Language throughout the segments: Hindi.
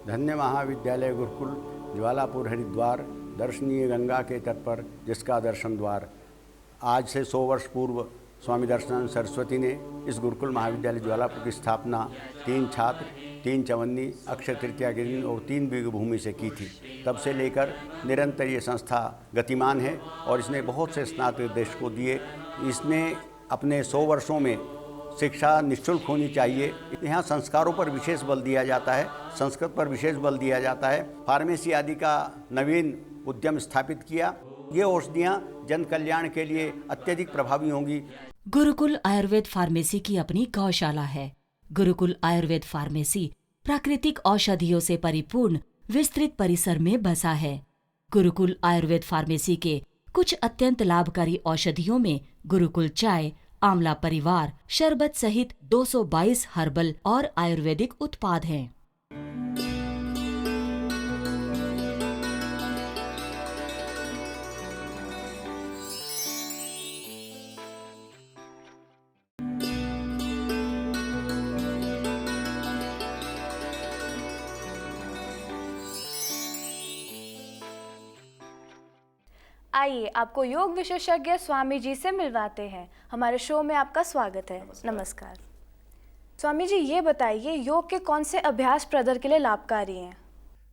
धन्य महाविद्यालय गुरुकुल ज्वालापुर हरिद्वार, दर्शनीय गंगा के तट पर जिसका दर्शन द्वार। आज से 100 वर्ष पूर्व स्वामी दर्शनानंद सरस्वती ने इस गुरुकुल महाविद्यालय ज्वालापुर की स्थापना 3 छात्र, 3 चवन्नी, अक्षय तृतीया के दिन और 3 बीघ भूमि से की थी। तब से लेकर निरंतर ये संस्था गतिमान है और इसने बहुत से स्नातक देश को दिए। इसने अपने 100 वर्षों में शिक्षा निःशुल्क होनी चाहिए। यहाँ संस्कारों पर विशेष बल दिया जाता है, संस्कृत पर विशेष बल दिया जाता है। फार्मेसी आदि का नवीन उद्यम स्थापित किया। ये औषधियाँ जन कल्याण के लिए अत्यधिक प्रभावी होंगी। गुरुकुल आयुर्वेद फार्मेसी की अपनी गौशाला है। गुरुकुल आयुर्वेद फार्मेसी प्राकृतिक औषधियों से परिपूर्ण विस्तृत परिसर में बसा है। गुरुकुल आयुर्वेद फार्मेसी के कुछ अत्यंत लाभकारी औषधियों में गुरुकुल चाय, आंवला परिवार, शरबत सहित 222 हर्बल और आयुर्वेदिक उत्पाद हैं। आइए आपको योग विशेषज्ञ स्वामी जी से मिलवाते हैं। हमारे शो में आपका स्वागत है। नमस्कार स्वामी जी, ये बताइए योग के कौन से अभ्यास प्रदर के लिए लाभकारी हैं?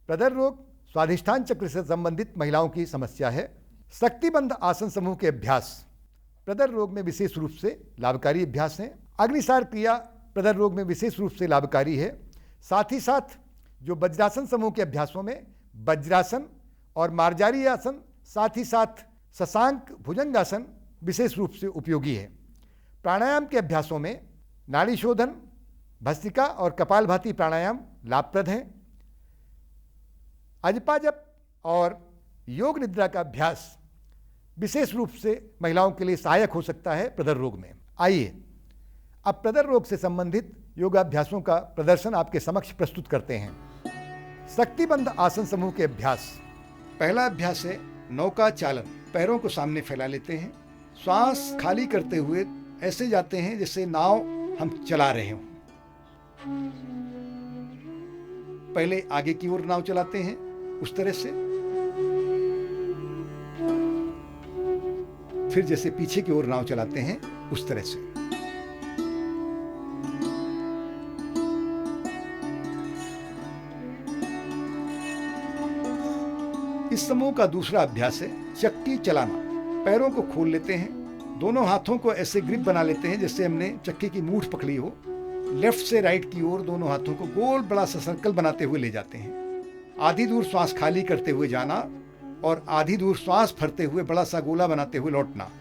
प्रदर रोग स्वाधिष्ठान चक्र से संबंधित महिलाओं की समस्या है। शक्तिबंध आसन समूह के अभ्यास प्रदर रोग में विशेष रूप से लाभकारी अभ्यास हैं। अग्निसार क्रिया प्रदर रोग में विशेष रूप से लाभकारी है। साथ ही साथ जो वज्रासन समूह के अभ्यासों में वज्रासन और मार्जारी आसन, साथ ही साथ शशांक भुजंगासन विशेष रूप से उपयोगी है। प्राणायाम के अभ्यासों में नाड़ी शोधन, भस्त्रिका और कपालभाति प्राणायाम लाभप्रद हैं। अजपाजप और योग निद्रा का अभ्यास विशेष रूप से महिलाओं के लिए सहायक हो सकता है प्रदर रोग में। आइए अब प्रदर रोग से संबंधित योगाभ्यासों का प्रदर्शन आपके समक्ष प्रस्तुत करते हैं। शक्तिबंध आसन समूह के अभ्यास। पहला अभ्यास है नौका चालन। पैरों को सामने फैला लेते हैं, श्वास खाली करते हुए ऐसे जाते हैं जैसे नाव हम चला रहे हों। पहले आगे की ओर नाव चलाते हैं उस तरह से, फिर जैसे पीछे की ओर नाव चलाते हैं उस तरह से। इस समूह का दूसरा अभ्यास है चक्की चलाना। पैरों को खोल लेते हैं, दोनों हाथों को ऐसे ग्रिप बना लेते हैं जैसे हमने चक्की की मूठ पकड़ी हो। लेफ्ट से राइट की ओर दोनों हाथों को गोल बड़ा सा सर्कल बनाते हुए ले जाते हैं। आधी दूर श्वास खाली करते हुए जाना और आधी दूर श्वास भरते हुए बड़ा सा गोला बनाते हुए लौटना।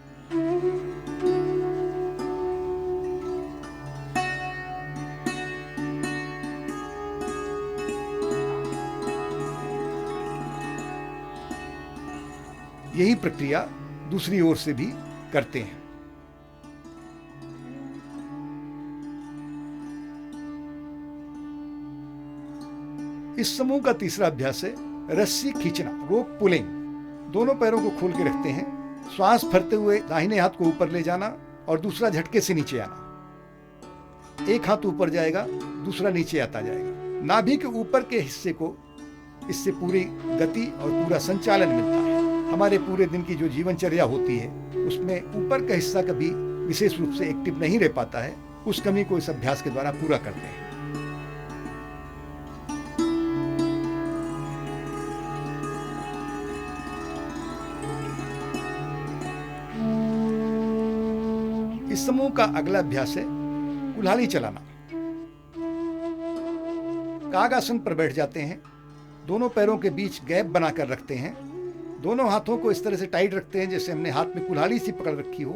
यही प्रक्रिया दूसरी ओर से भी करते हैं। इस समूह का तीसरा अभ्यास है रस्सी खींचना, रोप पुलिंग। दोनों पैरों को खोल के रखते हैं, श्वास भरते हुए दाहिने हाथ को ऊपर ले जाना और दूसरा झटके से नीचे आना। एक हाथ ऊपर जाएगा, दूसरा नीचे आता जाएगा। नाभि के ऊपर के हिस्से को इससे पूरी गति और पूरा संचालन मिलता है। हमारे पूरे दिन की जो जीवनचर्या होती है उसमें ऊपर का हिस्सा कभी विशेष रूप से एक्टिव नहीं रह पाता है, उस कमी को इस अभ्यास के द्वारा पूरा करते हैं। इस समूह का अगला अभ्यास है कुल्हाड़ी चलाना। कागासन पर बैठ जाते हैं, दोनों पैरों के बीच गैप बनाकर रखते हैं। दोनों हाथों को इस तरह से टाइट रखते हैं जैसे हमने हाथ में कुल्हाड़ी सी पकड़ रखी हो।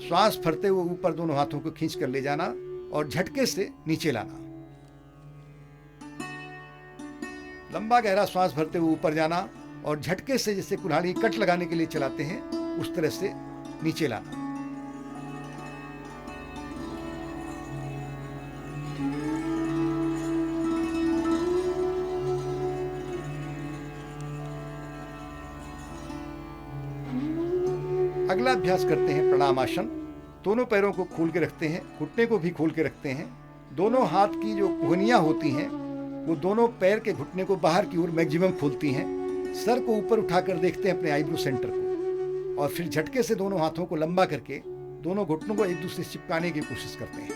श्वास भरते हुए ऊपर दोनों हाथों को खींच कर ले जाना और झटके से नीचे लाना। लंबा गहरा श्वास भरते हुए ऊपर जाना और झटके से जैसे कुल्हाड़ी कट लगाने के लिए चलाते हैं उस तरह से नीचे लाना। अगला अभ्यास करते हैं प्रणामासन। दोनों पैरों को खोल के रखते हैं, घुटने को भी खोल के रखते हैं। दोनों हाथ की जो कोहनियां होती हैं वो दोनों पैर के घुटने को बाहर की ओर मैक्सिमम खोलती हैं, सर को ऊपर उठाकर देखते हैं अपने आईब्रो सेंटर को, और फिर झटके से दोनों हाथों को लंबा करके दोनों घुटनों को एक दूसरे से चिपकाने की कोशिश करते हैं।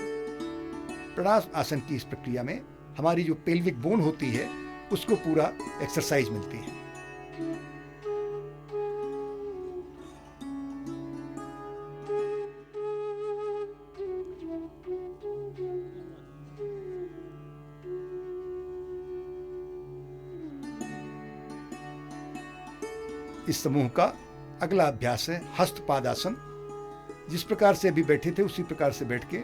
प्रणाम आसन की इस प्रक्रिया में हमारी जो पेल्विक बोन होती है उसको पूरा एक्सरसाइज मिलती है। इस समूह का अगला अभ्यास है हस्तपादासन। जिस प्रकार से अभी बैठे थे उसी प्रकार से बैठ के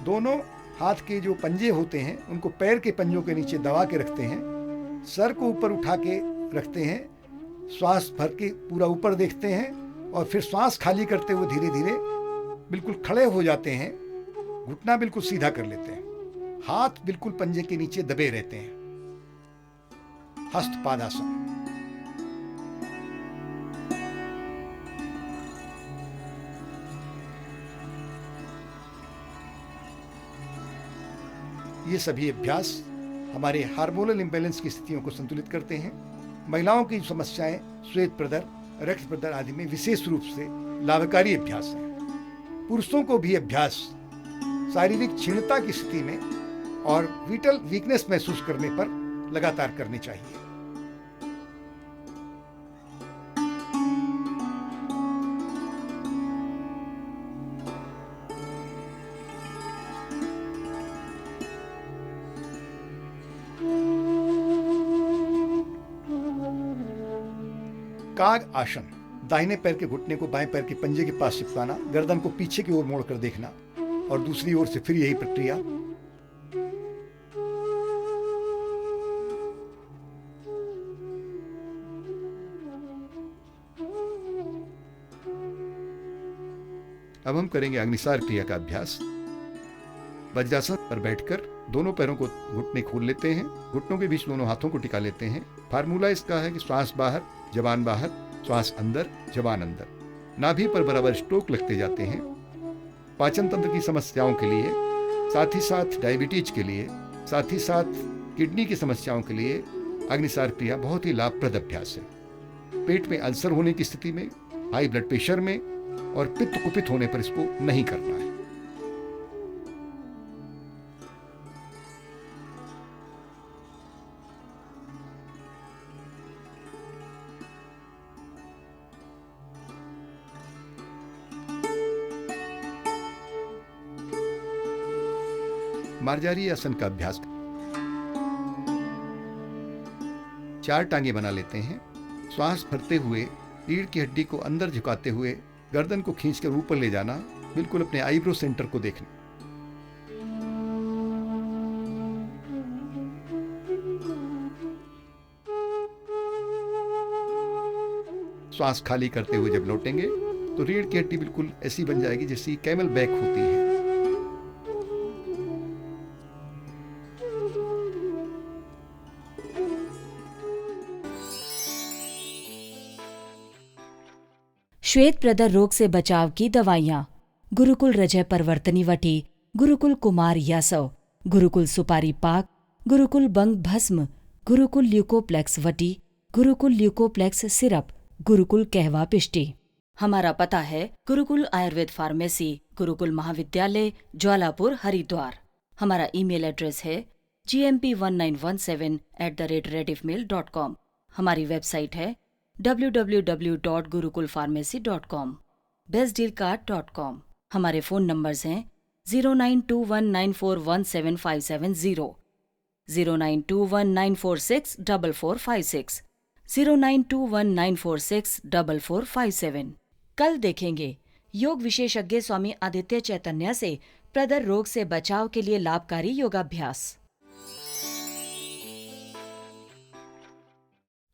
दोनों हाथ के जो पंजे होते हैं उनको पैर के पंजों के नीचे दबा के रखते हैं, सर को ऊपर उठा के रखते हैं, श्वास भर के पूरा ऊपर देखते हैं और फिर श्वास खाली करते हुए धीरे धीरे बिल्कुल खड़े हो जाते हैं, घुटना बिल्कुल सीधा कर लेते हैं, हाथ बिल्कुल पंजे के नीचे दबे रहते हैं। हस्तपादासन। ये सभी अभ्यास हमारे हार्मोनल इम्बैलेंस की स्थितियों को संतुलित करते हैं। महिलाओं की समस्याएं श्वेत प्रदर, रक्त प्रदर आदि में विशेष रूप से लाभकारी अभ्यास हैं। पुरुषों को भी अभ्यास शारीरिक क्षीणता की स्थिति में और विटल वीकनेस महसूस करने पर लगातार करने चाहिए। काग आसन। दाहिने पैर के घुटने को बाएं पैर के पंजे के पास चिपकाना, गर्दन को पीछे की ओर मोड़कर देखना और दूसरी ओर से फिर यही प्रक्रिया। अब हम करेंगे अग्निसार क्रिया का अभ्यास। वज्रासन पर बैठकर दोनों पैरों को घुटने खोल लेते हैं, घुटनों के बीच दोनों हाथों को टिका लेते हैं। फार्मूला इसका है कि श्वास बाहर, जबान बाहर, श्वास अंदर, जबान अंदर। नाभि पर बराबर स्ट्रोक लगते जाते हैं। पाचन तंत्र की समस्याओं के लिए, साथ ही साथ डायबिटीज के लिए, साथ ही साथ किडनी की समस्याओं के लिए अग्निसार क्रिया बहुत ही लाभप्रद अभ्यास है। पेट में अल्सर होने की स्थिति में, हाई ब्लड प्रेशर में और पित्त कुपित होने पर इसको नहीं करना है। मार्जारी आसन का अभ्यास। 4 टांगे बना लेते हैं। श्वास भरते हुए रीढ़ की हड्डी को अंदर झुकाते हुए गर्दन को खींचकर ऊपर ले जाना, बिल्कुल अपने आईब्रो सेंटर को देखना। श्वास खाली करते हुए जब लौटेंगे तो रीढ़ की हड्डी बिल्कुल ऐसी बन जाएगी जैसी कैमल बैक होती है। श्वेत प्रदर रोग से बचाव की दवाइयाँ। गुरुकुल रजय परवर्तनी वटी, गुरुकुल कुमार यासव, गुरुकुल सुपारी पाक, गुरुकुल बंग भस्म, गुरुकुल ल्यूकोप्लेक्स वटी, गुरुकुल ल्यूकोप्लेक्स सिरप, गुरुकुल कहवा पिष्टी। हमारा पता है गुरुकुल आयुर्वेद फार्मेसी, गुरुकुल महाविद्यालय, ज्वालापुर, हरिद्वार। हमारा ईमेल एड्रेस है gmp1917@rediffmail.com। हमारी वेबसाइट है www.gurukulpharmacy.com, bestdealcard.com। हमारे फ़ोन नंबर्स हैं 0921941757, 0921946446, 0921946447। कल देखेंगे योग विशेषज्ञ स्वामी आदित्य चैतन्य से प्रदर रोग से बचाव के लिए लाभकारी योगाभ्यास।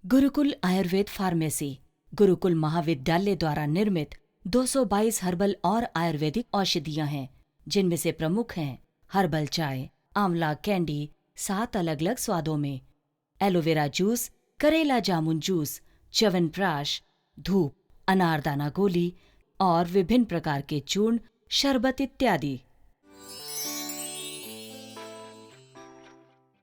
गुरुकुल आयुर्वेद फार्मेसी, गुरुकुल महाविद्यालय द्वारा निर्मित 222 हर्बल और आयुर्वेदिक औषधियाँ हैं, जिनमें से प्रमुख हैं हर्बल चाय, आंवला कैंडी 7 अलग अलग स्वादों में, एलोवेरा जूस, करेला जामुन जूस, च्यवनप्राश, धूप, अनारदाना गोली और विभिन्न प्रकार के चूर्ण, शरबत इत्यादि।